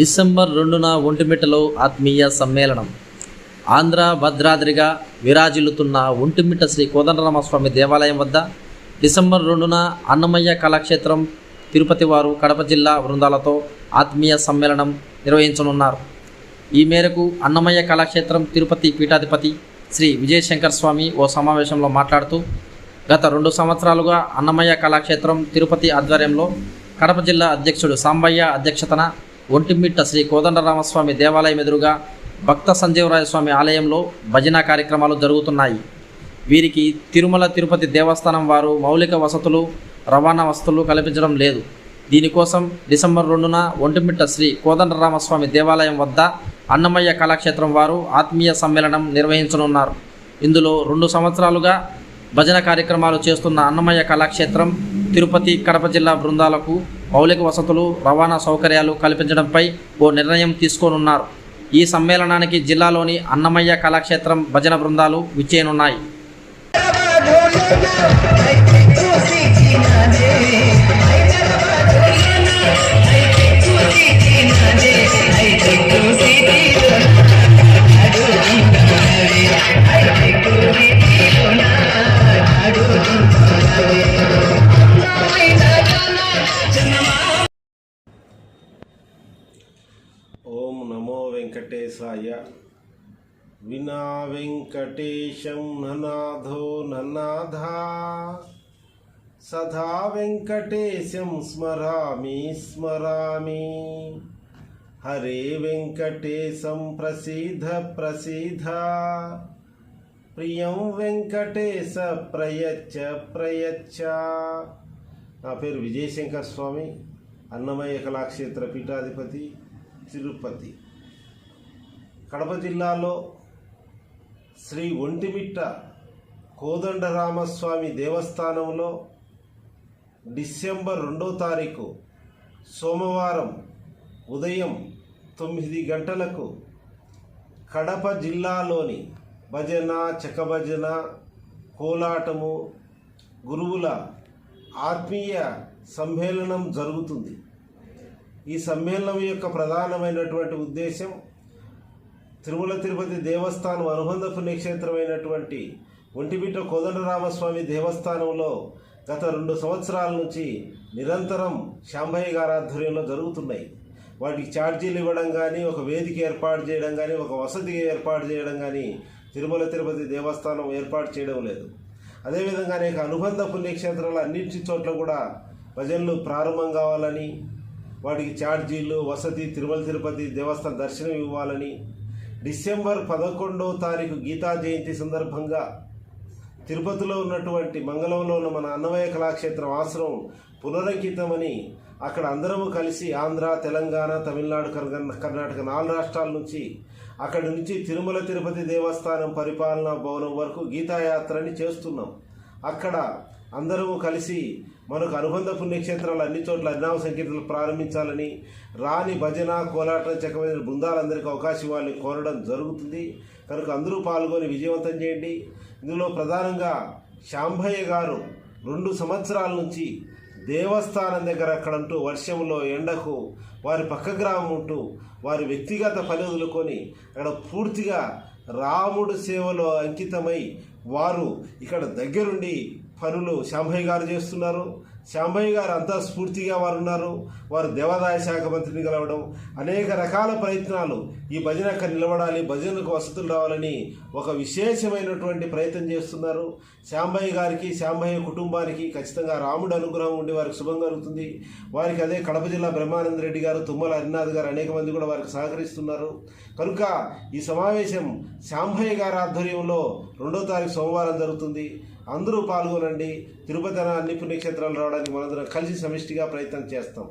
December 2న ఒంటిమిట్టలో ఆత్మీయ సమ్మేళనం. ఆంధ్ర భద్రాద్రిగా విరాజిల్లుతున్న ఒంటిమిట్ట శ్రీ కోదండరామస్వామి దేవాలయం వద్ద డిసెంబర్ 2న అన్నమయ్య కళాక్షేత్రం తిరుపతి వారు కడప జిల్లా బృందాలతో ఆత్మీయ సమ్మేళనం నిర్వహించనున్నారు. ఈ మేరకు అన్నమయ్య కళాక్షేత్రం తిరుపతి పీఠాధిపతి శ్రీ విజయశంకర్ స్వామి ఓ సమావేశంలో మాట్లాడుతూ, గత 2 సంవత్సరాలుగా అన్నమయ్య కళాక్షేత్రం తిరుపతి ఆధ్వర్యంలో కడప జిల్లా అధ్యక్షుడు సాంబయ్య అధ్యక్షతన ఒంటిమిట్ట శ్రీ కోదండరామస్వామి దేవాలయం ఎదురుగా భక్త సంజీవరాయ స్వామి ఆలయంలో భజన కార్యక్రమాలు జరుగుతున్నాయి. వీరికి తిరుమల తిరుపతి దేవస్థానం వారు మౌలిక వసతులు, రవాణా వసతులు కల్పించడం లేదు. దీనికోసం డిసెంబర్ 2న ఒంటిమిట్ట శ్రీ కోదండరామస్వామి దేవాలయం వద్ద అన్నమయ్య కళాక్షేత్రం వారు ఆత్మీయ సమ్మేళనం నిర్వహించనున్నారు. ఇందులో 2 సంవత్సరాలుగా భజన కార్యక్రమాలు చేస్తున్న అన్నమయ్య కళాక్షేత్రం తిరుపతి, కడప జిల్లా బృందాలకు మౌలిక వసతులు, రవాణా సౌకర్యాలు కల్పించడంపై ఓ నిర్ణయం తీసుకోనున్నారు. ఈ సమ్మేళనానికి జిల్లాలోని అన్నమయ్య కళాక్షేత్రం భజన బృందాలు విచ్చేయనున్నాయి. ఓం నమో వెంకటేశాయ. వినా వెంకటేశం ననాథో ననాథా, సదా వెంకటేశం స్మరామి స్మరామి. హరే వెంకటేశం ప్రసీద ప్రసీద, ప్రియం వెంకటేశ ప్రయచ్చ ప్రయచ్చ. నా పేరు విజయశంకర్ స్వామి, అన్నమయ్య కళాక్షేత్ర పీఠాధిపతి, తిరుపతి. కడప జిల్లాలో శ్రీ ఒంటిమిట్ట కోదండరామస్వామి దేవస్థానంలో డిసెంబర్ 2వ తారీఖు సోమవారం ఉదయం 9 గంటలకు కడప జిల్లాలోని భజన, చకభజన, కోలాటము, గురువుల ఆత్మీయ సమ్మేళనం జరుగుతుంది. ఈ సమ్మేళనం యొక్క ప్రధానమైనటువంటి ఉద్దేశం తిరుమల తిరుపతి దేవస్థానం అనుబంధ పుణ్యక్షేత్రమైనటువంటి ఒంటిమిట్ట కోదండరామస్వామి దేవస్థానంలో గత 2 సంవత్సరాల నుంచి నిరంతరం శాంభయ్య గారి ఆధ్వర్యంలో జరుగుతున్నాయి. వాటికి ఛార్జీలు ఇవ్వడం కానీ, ఒక వేదిక ఏర్పాటు చేయడం కానీ, ఒక వసతి ఏర్పాటు చేయడం కానీ తిరుమల తిరుపతి దేవస్థానం ఏర్పాటు చేయడం లేదు. అదేవిధంగా అనేక అనుబంధ పుణ్యక్షేత్రాల అన్నింటి చోట్ల కూడా భజనలు ప్రారంభం కావాలని, వాటికి ఛార్జీలు, వసతి, తిరుమల తిరుపతి దేవస్థానం దర్శనం ఇవ్వాలని డిసెంబర్ 11వ తారీఖు గీతా జయంతి సందర్భంగా తిరుపతిలో ఉన్నటువంటి మంగళంలో ఉన్న మన అన్నమయ్య కళాక్షేత్రం ఆశ్రమం పునరంకితమని అక్కడ అందరము కలిసి ఆంధ్ర, తెలంగాణ, తమిళనాడు, కర్ణాటక 4 రాష్ట్రాల నుంచి అక్కడి నుంచి తిరుమల తిరుపతి దేవస్థానం పరిపాలనా భవనం వరకు గీతాయాత్రని చేస్తున్నాం. అక్కడ అందరము కలిసి మనకు అనుబంధ పుణ్యక్షేత్రాలు అన్ని చోట్ల హరినామ సంకీర్తనలు ప్రారంభించాలని, రాని భజన, కోలాటం, చక్కమైన బృందాలందరికీ అవకాశం ఇవ్వాలని కోరడం జరుగుతుంది. కనుక అందరూ పాల్గొని విజయవంతం చేయండి. ఇందులో ప్రధానంగా శాంభయ్య గారు 2 సంవత్సరాల నుంచి దేవస్థానం దగ్గర అక్కడంటూ వర్షంలో, ఎండకు వారి పక్క గ్రామం ఉంటూ వారి వ్యక్తిగత పని వదులుకొని అక్కడ పూర్తిగా రాముడు సేవలో అంకితమై వారు ఇక్కడ దగ్గరుండి పనులు శాంభయ్య గారు చేస్తున్నారు. శాంభయ్య గారు అంతా స్ఫూర్తిగా వారు ఉన్నారు. వారు దేవాదాయ శాఖ మంత్రిని కలవడం, అనేక రకాల ప్రయత్నాలు ఈ భజన అక్కడ నిలబడాలి, భజనకు వసతులు రావాలని ఒక విశేషమైనటువంటి ప్రయత్నం చేస్తున్నారు. శాంభయ్య గారికి, శాంభయ్య కుటుంబానికి ఖచ్చితంగా రాముడు అనుగ్రహం ఉండి వారికి శుభం కలుగుతుంది. వారికి అదే కడప జిల్లా బ్రహ్మానంద రెడ్డి గారు, తుమ్మల హరినాథ్ గారు అనేక మంది కూడా వారికి సహకరిస్తున్నారు. కనుక ఈ సమావేశం శాంభయ్య గారి ఆధ్వర్యంలో 2వ తారీఖు సోమవారం జరుగుతుంది. అందరూ పాల్గొనండి. తిరుపతి అన్ని పుణ్యక్షేత్రాలు రావడానికి మనందరం కలిసి సమిష్టిగా ప్రయత్నం చేస్తాం.